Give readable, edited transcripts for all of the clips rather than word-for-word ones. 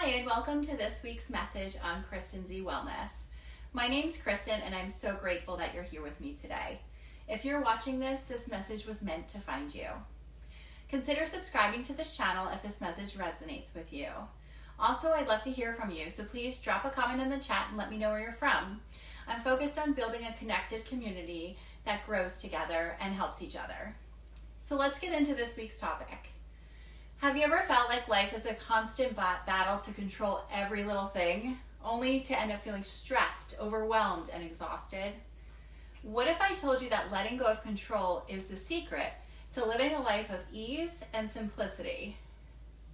Hi, and welcome to this week's message on Kristen Z Wellness. My name's Kristen, and I'm so grateful that you're here with me today. If you're watching this message was meant to find you. Consider subscribing to this channel if this message resonates with you. Also, I'd love to hear from you, so please drop a comment in the chat and let me know where you're from. I'm focused on building a connected community that grows together and helps each other. So let's get into this week's topic. Have you ever felt like life is a constant battle to control every little thing, only to end up feeling stressed, overwhelmed, and exhausted? What if I told you that letting go of control is the secret to living a life of ease and simplicity?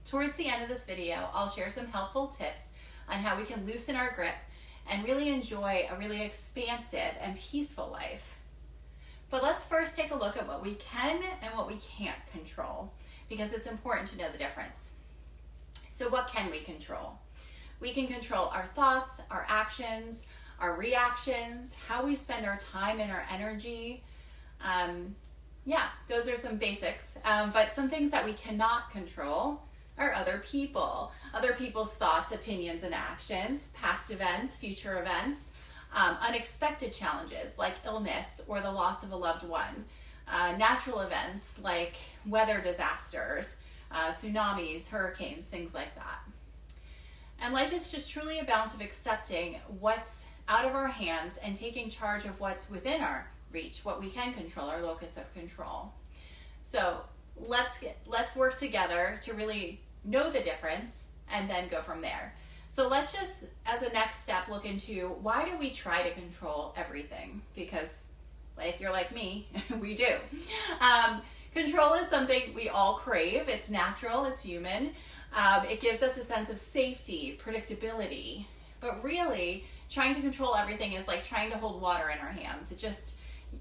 Towards the end of this video, I'll share some helpful tips on how we can loosen our grip and really enjoy a really expansive and peaceful life. But let's first take a look at what we can and what we can't control, because it's important to know the difference. So what can we control? We can control our thoughts, our actions, our reactions, how we spend our time and our energy. Those are some basics. But some things that we cannot control are other people. Other people's thoughts, opinions, and actions, past events, future events, unexpected challenges like illness or the loss of a loved one. Natural events like weather disasters, tsunamis, hurricanes, things like that. And life is just truly a balance of accepting what's out of our hands and taking charge of what's within our reach, what we can control, our locus of control. So let's work together to really know the difference and then go from there. So let's just, as a next step, look into why do we try to control everything? Because if you're like me, we do. Control is something we all crave. It's natural, it's human. It gives us a sense of safety, predictability. But really, trying to control everything is like trying to hold water in our hands.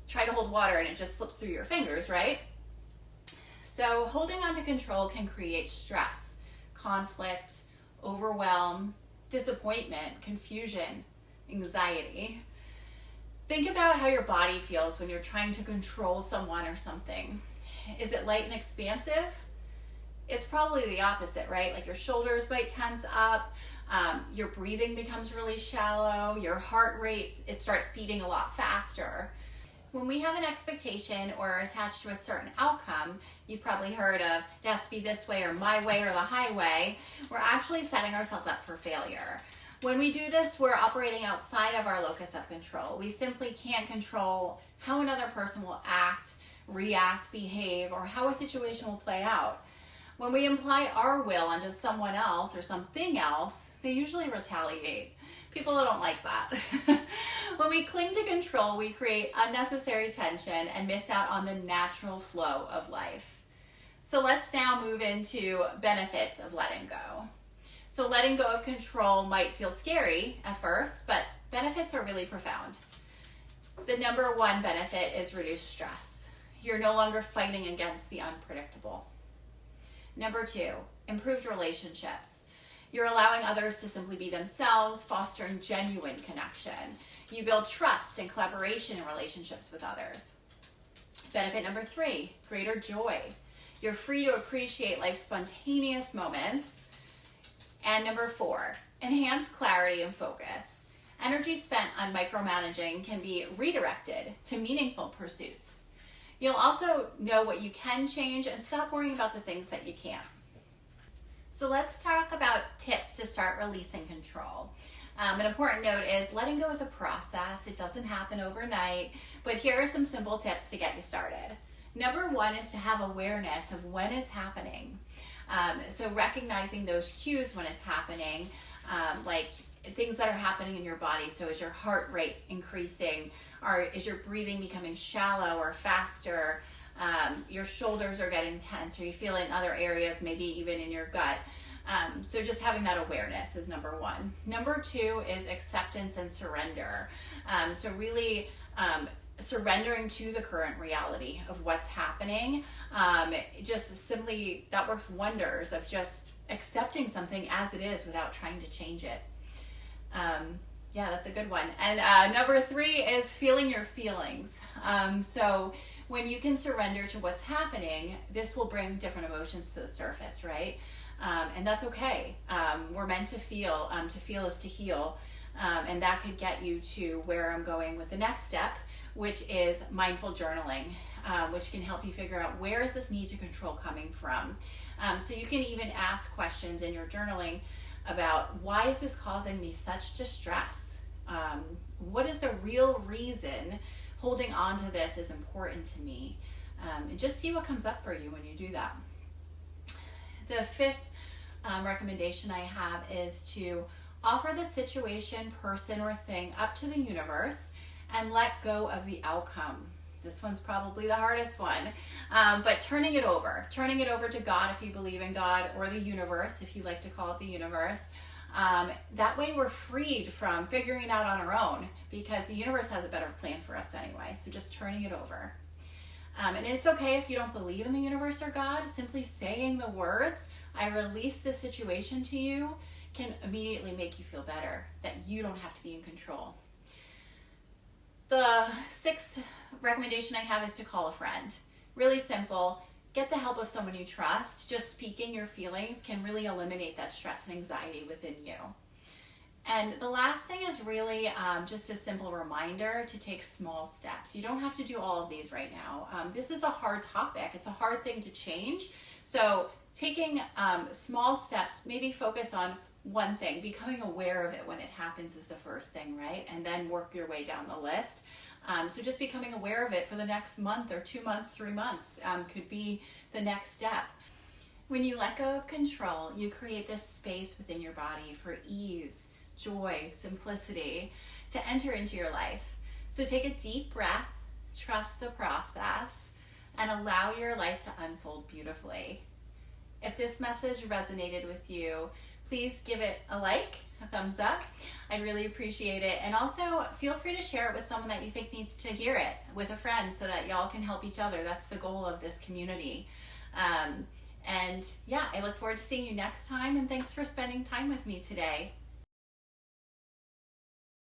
Try to hold water and it just slips through your fingers, right? So holding on to control can create stress, conflict, overwhelm, disappointment, confusion, anxiety. Think about how your body feels when you're trying to control someone or something. Is it light and expansive? It's probably the opposite, right? Like your shoulders might tense up, your breathing becomes really shallow, your heart rate, it starts beating a lot faster. When we have an expectation or are attached to a certain outcome, you've probably heard of it has to be this way or my way or the highway, we're actually setting ourselves up for failure. When we do this, we're operating outside of our locus of control. We simply can't control how another person will act, react, behave, or how a situation will play out. When we imply our will onto someone else or something else, they usually retaliate. People don't like that. When we cling to control, we create unnecessary tension and miss out on the natural flow of life. So let's now move into benefits of letting go. So letting go of control might feel scary at first, but benefits are really profound. The number one benefit is reduced stress. You're no longer fighting against the unpredictable. Number two, improved relationships. You're allowing others to simply be themselves, fostering genuine connection. You build trust and collaboration in relationships with others. Benefit number three, greater joy. You're free to appreciate life's spontaneous moments. And number four, enhanced clarity and focus. Energy spent on micromanaging can be redirected to meaningful pursuits. You'll also know what you can change and stop worrying about the things that you can't. So let's talk about tips to start releasing control. An important note is letting go is a process. It doesn't happen overnight, but here are some simple tips to get you started. Number one is to have awareness of when it's happening. So recognizing those cues when it's happening, like things that are happening in your body. So is your heart rate increasing, or is your breathing becoming shallow or faster? Your shoulders are getting tense, or you feel it in other areas, maybe even in your gut. So just having that awareness is number one. Number two is acceptance and surrender. So really surrendering to the current reality of what's happening. Just simply, that works wonders of just accepting something as it is without trying to change it. That's a good one. And number three is feeling your feelings. So when you can surrender to what's happening, this will bring different emotions to the surface, right? And that's okay. We're meant to feel. To feel is to heal. And that could get you to where I'm going with the next step, which is mindful journaling, which can help you figure out where is this need to control coming from. So you can even ask questions in your journaling about, why is this causing me such distress? What is the real reason holding on to this is important to me? And just see what comes up for you when you do that. The fifth recommendation I have is to offer the situation, person, or thing up to the universe and let go of the outcome. This one's probably the hardest one, but turning it over to God if you believe in God, or the universe if you like to call it the universe. That way we're freed from figuring it out on our own, because the universe has a better plan for us anyway. So just turning it over. And it's okay if you don't believe in the universe or God. Simply saying the words, I release this situation to you, can immediately make you feel better, that you don't have to be in control. The sixth recommendation I have is to call a friend. Really simple. Get the help of someone you trust. Just speaking your feelings can really eliminate that stress and anxiety within you. And the last thing is really just a simple reminder to take small steps. You don't have to do all of these right now. This is a hard topic. It's a hard thing to change. So taking small steps, maybe focus on one thing. Becoming aware of it when it happens is the first thing, right? And then work your way down the list. So just becoming aware of it for the next month or 2 months, 3 months could be the next step. When you let go of control, you create this space within your body for ease, joy, simplicity to enter into your life. So take a deep breath, trust the process, and allow your life to unfold beautifully. If this message resonated with you, please give it a like, a thumbs up. I'd really appreciate it. And also feel free to share it with someone that you think needs to hear it, with a friend, so that y'all can help each other. That's the goal of this community. And yeah, I look forward to seeing you next time, and thanks for spending time with me today.